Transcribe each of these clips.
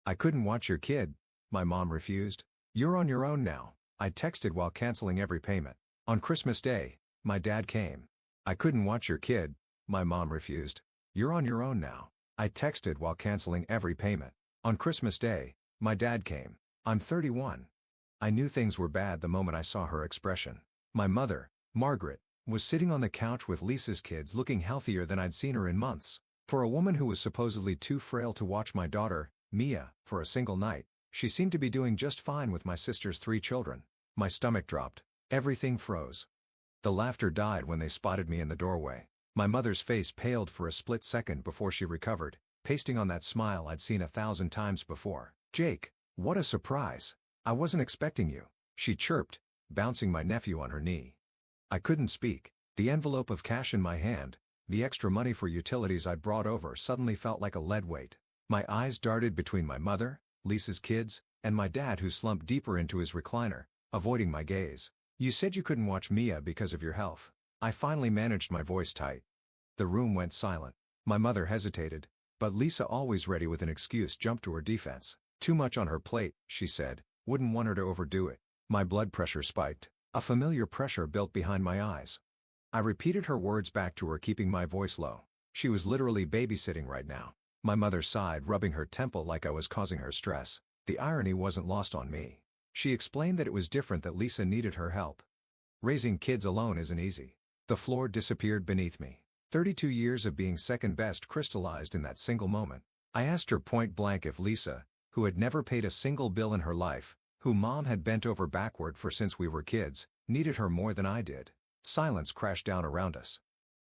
I couldn't watch your kid, my mom refused. You're on your own now, I texted while canceling every payment. On Christmas Day, my dad came. I couldn't watch your kid, my mom refused. You're on your own now, I texted while canceling every payment. On Christmas Day, my dad came. I'm 31. I knew things were bad the moment I saw her expression. My mother, Margaret, was sitting on the couch with Lisa's kids looking healthier than I'd seen her in months. For a woman who was supposedly too frail to watch my daughter, Mia, for a single night, she seemed to be doing just fine with my sister's 3 children. My stomach dropped. Everything froze. The laughter died when they spotted me in the doorway. My mother's face paled for a split second before she recovered, pasting on that smile I'd seen 1,000 times before. Jake, what a surprise. I wasn't expecting you, she chirped, bouncing my nephew on her knee. I couldn't speak. The envelope of cash in my hand, the extra money for utilities I'd brought over, suddenly felt like a lead weight. My eyes darted between my mother, Lisa's kids, and my dad, who slumped deeper into his recliner, avoiding my gaze. You said you couldn't watch Mia because of your health. I finally managed my voice tight. The room went silent. My mother hesitated, but Lisa, always ready with an excuse, jumped to her defense. Too much on her plate, she said. Wouldn't want her to overdo it. My blood pressure spiked. A familiar pressure built behind my eyes. I repeated her words back to her, keeping my voice low. She was literally babysitting right now. My mother sighed, rubbing her temple like I was causing her stress. The irony wasn't lost on me. She explained that it was different, that Lisa needed her help. Raising kids alone isn't easy. The floor disappeared beneath me. 32 years of being second best crystallized in that single moment. I asked her point blank if Lisa, who had never paid a single bill in her life, who mom had bent over backward for since we were kids, needed her more than I did. Silence crashed down around us.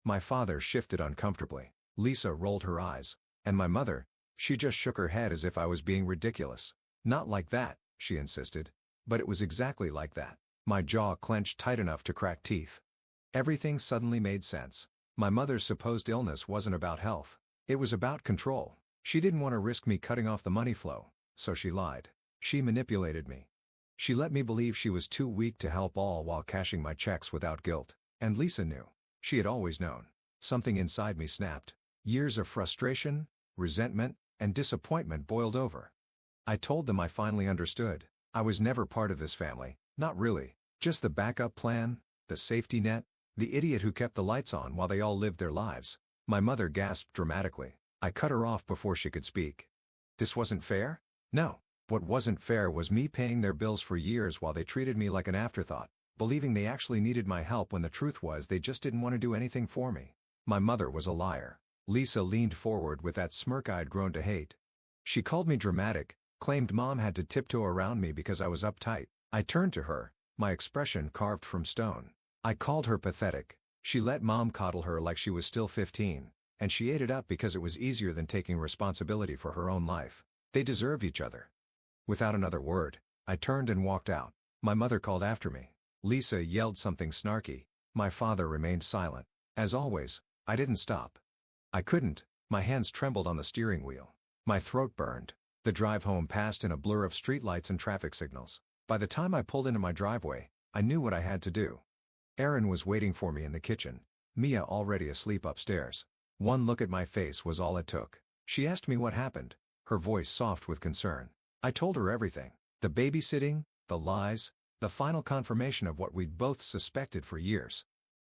My father shifted uncomfortably. Lisa rolled her eyes. And my mother, she just shook her head as if I was being ridiculous. Not like that, she insisted. But it was exactly like that. My jaw clenched tight enough to crack teeth. Everything suddenly made sense. My mother's supposed illness wasn't about health. It was about control. She didn't want to risk me cutting off the money flow, so she lied. She manipulated me. She let me believe she was too weak to help, all while cashing my checks without guilt. And Lisa knew. She had always known. Something inside me snapped. Years of frustration, resentment, and disappointment boiled over. I told them I finally understood. I was never part of this family, not really. Just the backup plan, the safety net, the idiot who kept the lights on while they all lived their lives. My mother gasped dramatically. I cut her off before she could speak. This wasn't fair? No. What wasn't fair was me paying their bills for years while they treated me like an afterthought, believing they actually needed my help when the truth was they just didn't want to do anything for me. My mother was a liar. Lisa leaned forward with that smirk I'd grown to hate. She called me dramatic, claimed mom had to tiptoe around me because I was uptight. I turned to her, my expression carved from stone. I called her pathetic. She let mom coddle her like she was still 15, and she ate it up because it was easier than taking responsibility for her own life. They deserved each other. Without another word, I turned and walked out. My mother called after me. Lisa yelled something snarky. My father remained silent. As always, I didn't stop. I couldn't. My hands trembled on the steering wheel. My throat burned. The drive home passed in a blur of streetlights and traffic signals. By the time I pulled into my driveway, I knew what I had to do. Erin was waiting for me in the kitchen, Mia already asleep upstairs. One look at my face was all it took. She asked me what happened, her voice soft with concern. I told her everything. The babysitting, the lies, the final confirmation of what we'd both suspected for years.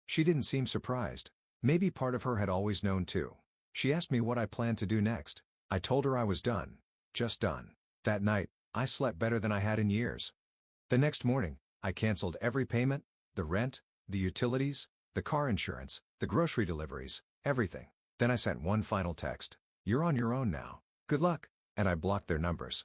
She didn't seem surprised. Maybe part of her had always known too. She asked me what I planned to do next. I told her I was done. Just done. That night, I slept better than I had in years. The next morning, I canceled every payment, the rent, the utilities, the car insurance, the grocery deliveries, everything. Then I sent one final text. You're on your own now. Good luck. And I blocked their numbers.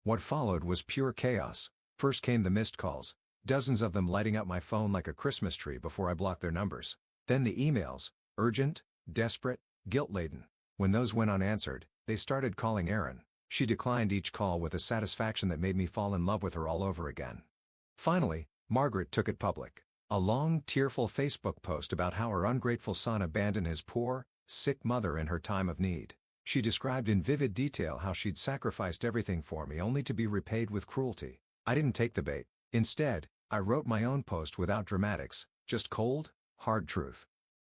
What followed was pure chaos. First came the missed calls, dozens of them lighting up my phone like a Christmas tree before I blocked their numbers. Then the emails, urgent, desperate, guilt-laden. When those went unanswered, they started calling Erin. She declined each call with a satisfaction that made me fall in love with her all over again. Finally, Margaret took it public. A long, tearful Facebook post about how her ungrateful son abandoned his poor, sick mother in her time of need. She described in vivid detail how she'd sacrificed everything for me only to be repaid with cruelty. I didn't take the bait. Instead, I wrote my own post without dramatics, just cold, hard truth.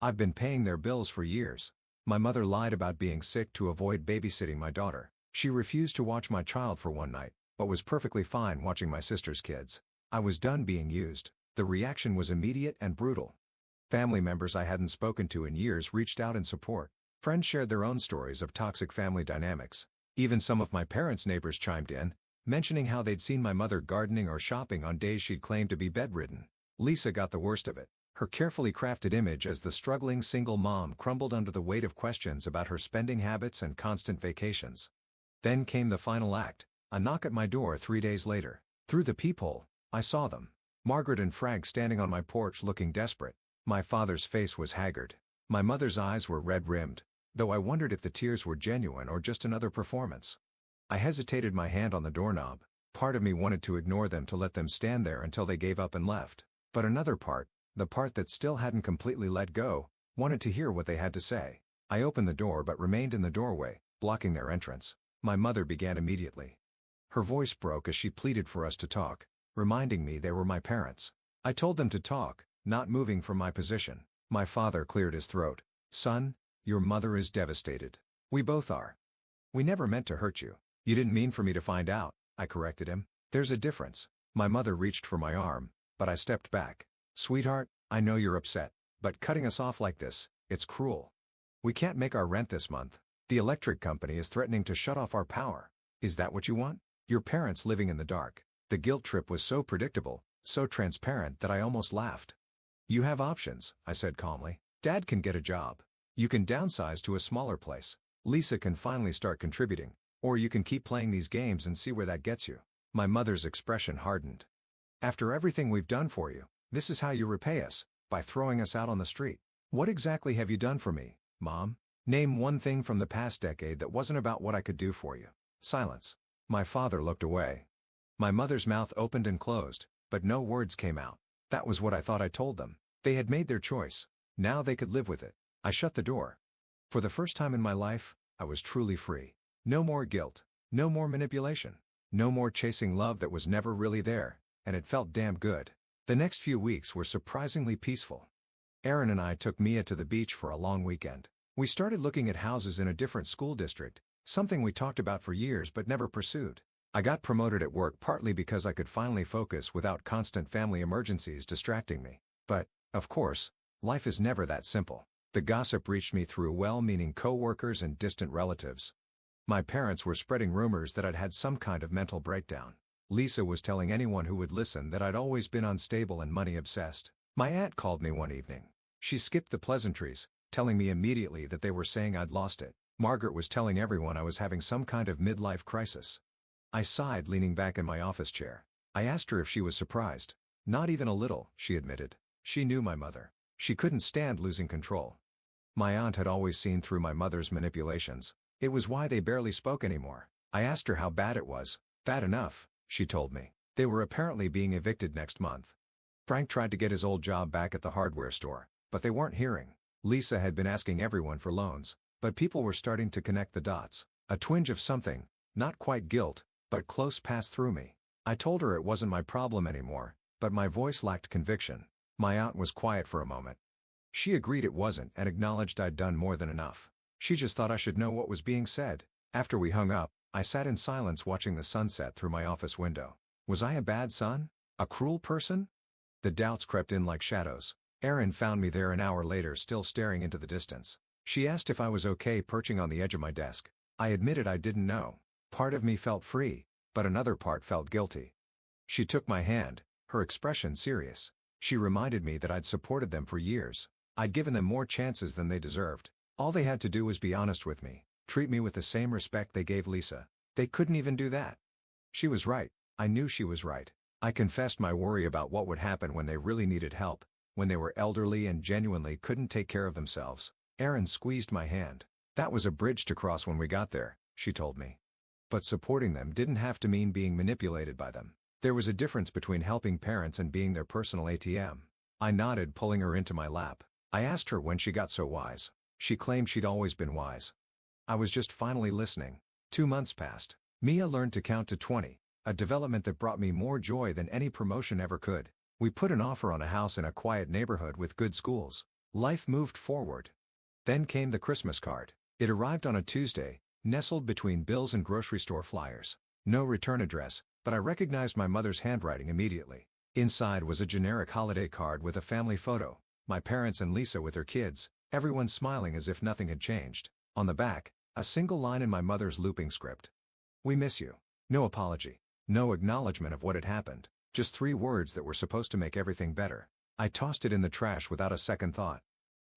I've been paying their bills for years. My mother lied about being sick to avoid babysitting my daughter. She refused to watch my child for one night, but was perfectly fine watching my sister's kids. I was done being used. The reaction was immediate and brutal. Family members I hadn't spoken to in years reached out in support. Friends shared their own stories of toxic family dynamics. Even some of my parents' neighbors chimed in, mentioning how they'd seen my mother gardening or shopping on days she'd claimed to be bedridden. Lisa got the worst of it. Her carefully crafted image as the struggling single mom crumbled under the weight of questions about her spending habits and constant vacations. Then came the final act, a knock at my door 3 days later. Through the peephole, I saw them. Margaret and Frank standing on my porch looking desperate. My father's face was haggard. My mother's eyes were red-rimmed, though I wondered if the tears were genuine or just another performance. I hesitated, my hand on the doorknob. Part of me wanted to ignore them, to let them stand there until they gave up and left. But another part, the part that still hadn't completely let go, wanted to hear what they had to say. I opened the door but remained in the doorway, blocking their entrance. My mother began immediately. Her voice broke as she pleaded for us to talk, reminding me they were my parents. I told them to talk, not moving from my position. My father cleared his throat. "Son, your mother is devastated. We both are. We never meant to hurt you. You didn't mean for me to find out," I corrected him. "There's a difference." My mother reached for my arm, but I stepped back. "Sweetheart, I know you're upset, but cutting us off like this, it's cruel. We can't make our rent this month. The electric company is threatening to shut off our power. Is that what you want? Your parents living in the dark." The guilt trip was so predictable, so transparent that I almost laughed. "You have options," I said calmly. "Dad can get a job. You can downsize to a smaller place. Lisa can finally start contributing. Or you can keep playing these games and see where that gets you." My mother's expression hardened. "After everything we've done for you, this is how you repay us, by throwing us out on the street. What exactly have you done for me, Mom? Name one thing from the past decade that wasn't about what I could do for you." Silence. My father looked away. My mother's mouth opened and closed, but no words came out. That was what I thought I told them. They had made their choice. Now they could live with it. I shut the door. For the first time in my life, I was truly free. No more guilt. No more manipulation. No more chasing love that was never really there, and it felt damn good. The next few weeks were surprisingly peaceful. Aaron and I took Mia to the beach for a long weekend. We started looking at houses in a different school district, something we talked about for years but never pursued. I got promoted at work partly because I could finally focus without constant family emergencies distracting me. But, of course, life is never that simple. The gossip reached me through well-meaning co-workers and distant relatives. My parents were spreading rumors that I'd had some kind of mental breakdown. Lisa was telling anyone who would listen that I'd always been unstable and money-obsessed. My aunt called me one evening. She skipped the pleasantries, telling me immediately that they were saying I'd lost it. Margaret was telling everyone I was having some kind of midlife crisis. I sighed, leaning back in my office chair. I asked her if she was surprised. "Not even a little," she admitted. She knew my mother. She couldn't stand losing control. My aunt had always seen through my mother's manipulations. It was why they barely spoke anymore. I asked her how bad it was. "Bad enough," she told me. They were apparently being evicted next month. Frank tried to get his old job back at the hardware store, but they weren't hearing. Lisa had been asking everyone for loans, but people were starting to connect the dots. A twinge of something, not quite guilt, but close, passed through me. I told her it wasn't my problem anymore, but my voice lacked conviction. My aunt was quiet for a moment. She agreed it wasn't and acknowledged I'd done more than enough. She just thought I should know what was being said. After we hung up, I sat in silence watching the sunset through my office window. Was I a bad son? A cruel person? The doubts crept in like shadows. Erin found me there an hour later, still staring into the distance. She asked if I was okay perching on the edge of my desk. I admitted I didn't know. Part of me felt free, but another part felt guilty. She took my hand, her expression serious. She reminded me that I'd supported them for years. I'd given them more chances than they deserved. All they had to do was be honest with me, treat me with the same respect they gave Lisa. They couldn't even do that. She was right. I knew she was right. I confessed my worry about what would happen when they really needed help, when they were elderly and genuinely couldn't take care of themselves. Erin squeezed my hand. "That was a bridge to cross when we got there," she told me. But supporting them didn't have to mean being manipulated by them. There was a difference between helping parents and being their personal ATM. I nodded, pulling her into my lap. I asked her when she got so wise. She claimed she'd always been wise. I was just finally listening. 2 months passed. Mia learned to count to 20, a development that brought me more joy than any promotion ever could. We put an offer on a house in a quiet neighborhood with good schools. Life moved forward. Then came the Christmas card. It arrived on a Tuesday, nestled between bills and grocery store flyers. No return address, but I recognized my mother's handwriting immediately. Inside was a generic holiday card with a family photo, my parents and Lisa with her kids, everyone smiling as if nothing had changed. On the back, a single line in my mother's looping script. "We miss you." No apology. No acknowledgement of what had happened. Just 3 words that were supposed to make everything better. I tossed it in the trash without a second thought.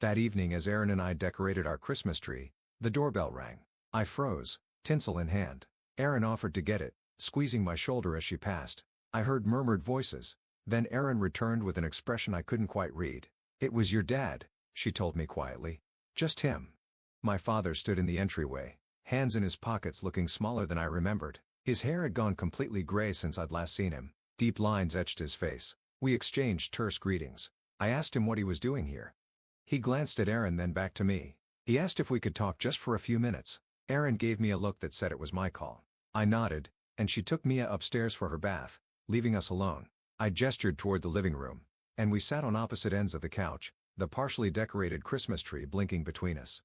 That evening as Erin and I decorated our Christmas tree, the doorbell rang. I froze, tinsel in hand. Erin offered to get it, squeezing my shoulder as she passed. I heard murmured voices. Then Erin returned with an expression I couldn't quite read. "It was your dad," she told me quietly. "Just him." My father stood in the entryway, hands in his pockets looking smaller than I remembered. His hair had gone completely gray since I'd last seen him. Deep lines etched his face. We exchanged terse greetings. I asked him what he was doing here. He glanced at Erin then back to me. He asked if we could talk just for a few minutes. Erin gave me a look that said it was my call. I nodded, and she took Mia upstairs for her bath, leaving us alone. I gestured toward the living room, and we sat on opposite ends of the couch, the partially decorated Christmas tree blinking between us.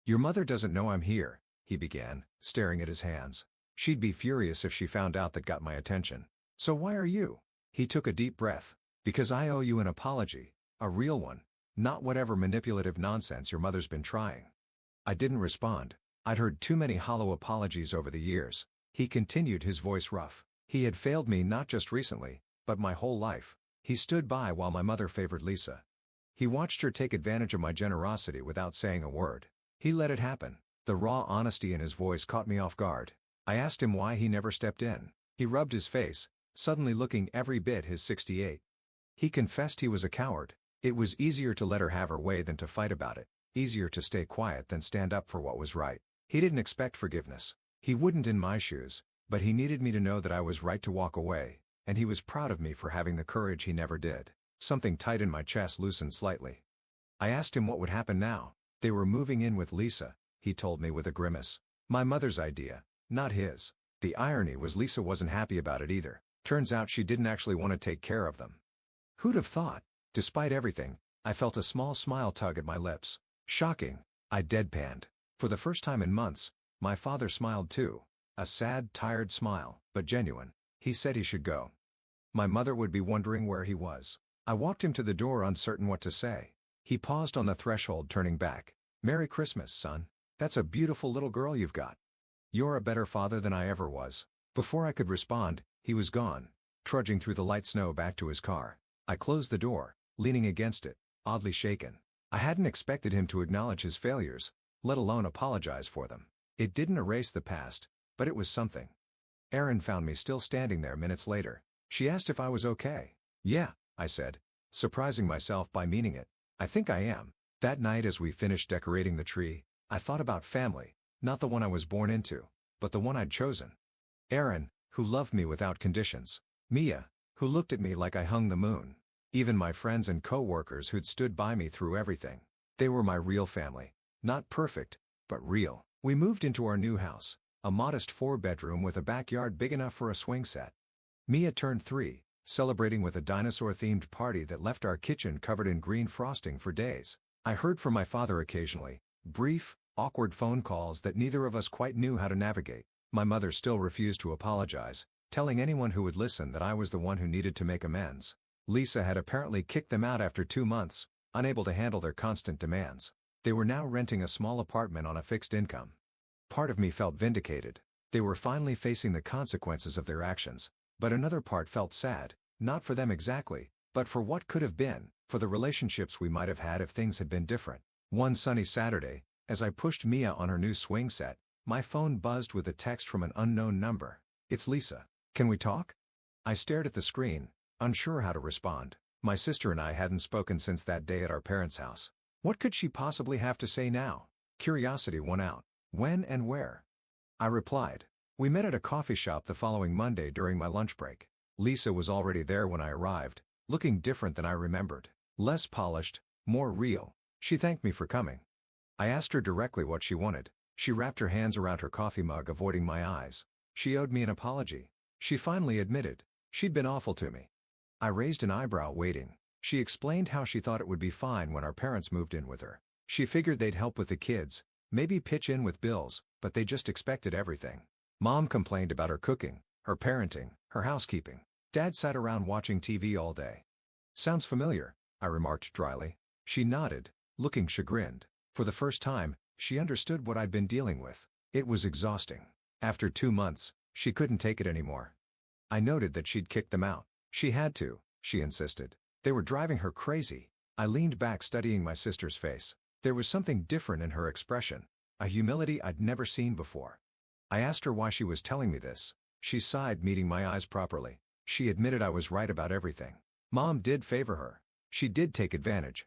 "Your mother doesn't know I'm here," he began, staring at his hands. "She'd be furious if she found out that got my attention. So why are you?" He took a deep breath. "Because I owe you an apology, a real one, not whatever manipulative nonsense your mother's been trying." I didn't respond. I'd heard too many hollow apologies over the years. He continued, his voice rough. He had failed me not just recently, but my whole life. He stood by while my mother favored Lisa. He watched her take advantage of my generosity without saying a word. He let it happen. The raw honesty in his voice caught me off guard. I asked him why he never stepped in. He rubbed his face, suddenly looking every bit his 68. He confessed he was a coward. It was easier to let her have her way than to fight about it. Easier to stay quiet than stand up for what was right. He didn't expect forgiveness. He wouldn't in my shoes, but he needed me to know that I was right to walk away, and he was proud of me for having the courage he never did. Something tight in my chest loosened slightly. I asked him what would happen now. They were moving in with Lisa, he told me with a grimace. My mother's idea, not his. The irony was Lisa wasn't happy about it either. Turns out she didn't actually want to take care of them. Who'd have thought? Despite everything, I felt a small smile tug at my lips. Shocking. I deadpanned. For the first time in months, my father smiled too. A sad, tired smile, but genuine. He said he should go. My mother would be wondering where he was. I walked him to the door, uncertain what to say. He paused on the threshold, turning back. "Merry Christmas, son. That's a beautiful little girl you've got. You're a better father than I ever was." Before I could respond, he was gone, trudging through the light snow back to his car. I closed the door, leaning against it, oddly shaken. I hadn't expected him to acknowledge his failures, let alone apologize for them. It didn't erase the past, but it was something. Erin found me still standing there minutes later. She asked if I was okay. "Yeah," I said, surprising myself by meaning it. "I think I am." That night as we finished decorating the tree, I thought about family, not the one I was born into, but the one I'd chosen. Erin, who loved me without conditions. Mia, who looked at me like I hung the moon. Even my friends and co-workers who'd stood by me through everything. They were my real family. Not perfect, but real. We moved into our new house, a modest 4-bedroom with a backyard big enough for a swing set. Mia turned 3, celebrating with a dinosaur-themed party that left our kitchen covered in green frosting for days. I heard from my father occasionally, brief, awkward phone calls that neither of us quite knew how to navigate. My mother still refused to apologize, telling anyone who would listen that I was the one who needed to make amends. Lisa had apparently kicked them out after 2 months, unable to handle their constant demands. They were now renting a small apartment on a fixed income. Part of me felt vindicated. They were finally facing the consequences of their actions. But another part felt sad, not for them exactly, but for what could have been, for the relationships we might have had if things had been different. One sunny Saturday, as I pushed Mia on her new swing set, my phone buzzed with a text from an unknown number. "It's Lisa. Can we talk?" I stared at the screen, unsure how to respond. My sister and I hadn't spoken since that day at our parents' house. What could she possibly have to say now? Curiosity won out. "When and where?" I replied. "We met at a coffee shop the following Monday during my lunch break." Lisa was already there when I arrived, looking different than I remembered. Less polished, more real. She thanked me for coming. I asked her directly what she wanted. She wrapped her hands around her coffee mug, avoiding my eyes. She owed me an apology. She finally admitted. She'd been awful to me. I raised an eyebrow, waiting. She explained how she thought it would be fine when our parents moved in with her. She figured they'd help with the kids, maybe pitch in with bills, but they just expected everything. Mom complained about her cooking, her parenting, her housekeeping. Dad sat around watching TV all day. Sounds familiar, I remarked dryly. She nodded, looking chagrined. For the first time, she understood what I'd been dealing with. It was exhausting. After 2 months, she couldn't take it anymore. I noted that she'd kicked them out. She had to, she insisted. They were driving her crazy. I leaned back studying my sister's face. There was something different in her expression, a humility I'd never seen before. I asked her why she was telling me this. She sighed, meeting my eyes properly. She admitted I was right about everything. Mom did favor her. She did take advantage.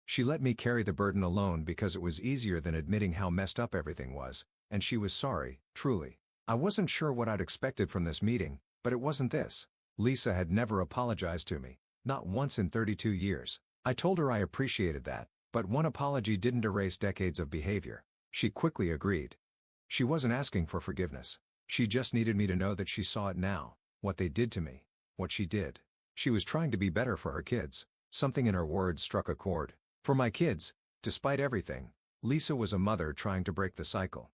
She let me carry the burden alone because it was easier than admitting how messed up everything was, and she was sorry, truly. I wasn't sure what I'd expected from this meeting, but it wasn't this. Lisa had never apologized to me, not once in 32 years. I told her I appreciated that, but one apology didn't erase decades of behavior. She quickly agreed. She wasn't asking for forgiveness. She just needed me to know that she saw it now, what they did to me, what she did. She was trying to be better for her kids. Something in her words struck a chord. For my kids, despite everything, Lisa was a mother trying to break the cycle.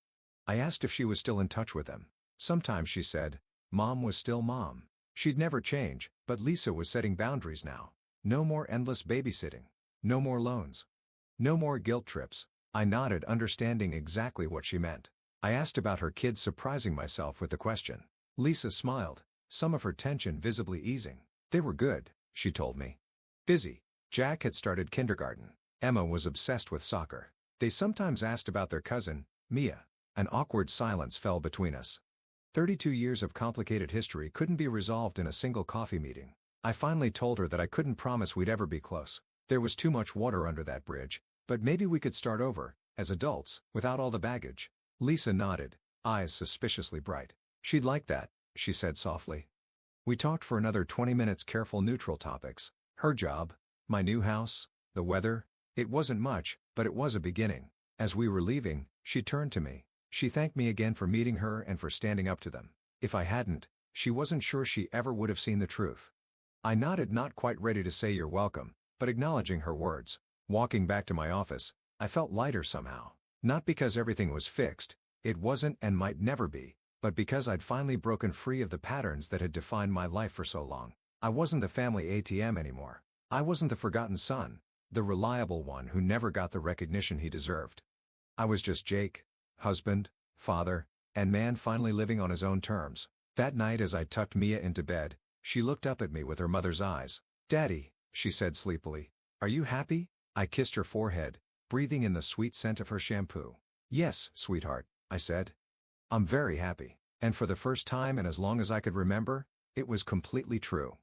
I asked if she was still in touch with them. Sometimes, she said. Mom was still Mom. She'd never change, but Lisa was setting boundaries now. No more endless babysitting. No more loans. No more guilt trips. I nodded, understanding exactly what she meant. I asked about her kids, surprising myself with the question. Lisa smiled, some of her tension visibly easing. They were good, she told me. Busy. Jack had started kindergarten. Emma was obsessed with soccer. They sometimes asked about their cousin, Mia. An awkward silence fell between us. 32 years of complicated history couldn't be resolved in a single coffee meeting. I finally told her that I couldn't promise we'd ever be close. There was too much water under that bridge, but maybe we could start over, as adults, without all the baggage. Lisa nodded, eyes suspiciously bright. She'd like that, she said softly. We talked for another 20 minutes, careful neutral topics. Her job, my new house, the weather. It wasn't much, but it was a beginning. As we were leaving, she turned to me. She thanked me again for meeting her and for standing up to them. If I hadn't, she wasn't sure she ever would have seen the truth. I nodded, not quite ready to say you're welcome, but acknowledging her words. Walking back to my office, I felt lighter somehow. Not because everything was fixed, it wasn't and might never be, but because I'd finally broken free of the patterns that had defined my life for so long. I wasn't the family ATM anymore. I wasn't the forgotten son, the reliable one who never got the recognition he deserved. I was just Jake, husband, father, and man finally living on his own terms. That night, as I tucked Mia into bed, she looked up at me with her mother's eyes. Daddy, she said sleepily, are you happy? I kissed her forehead, breathing in the sweet scent of her shampoo. Yes, sweetheart, I said. I'm very happy. And for the first time and as long as I could remember, it was completely true.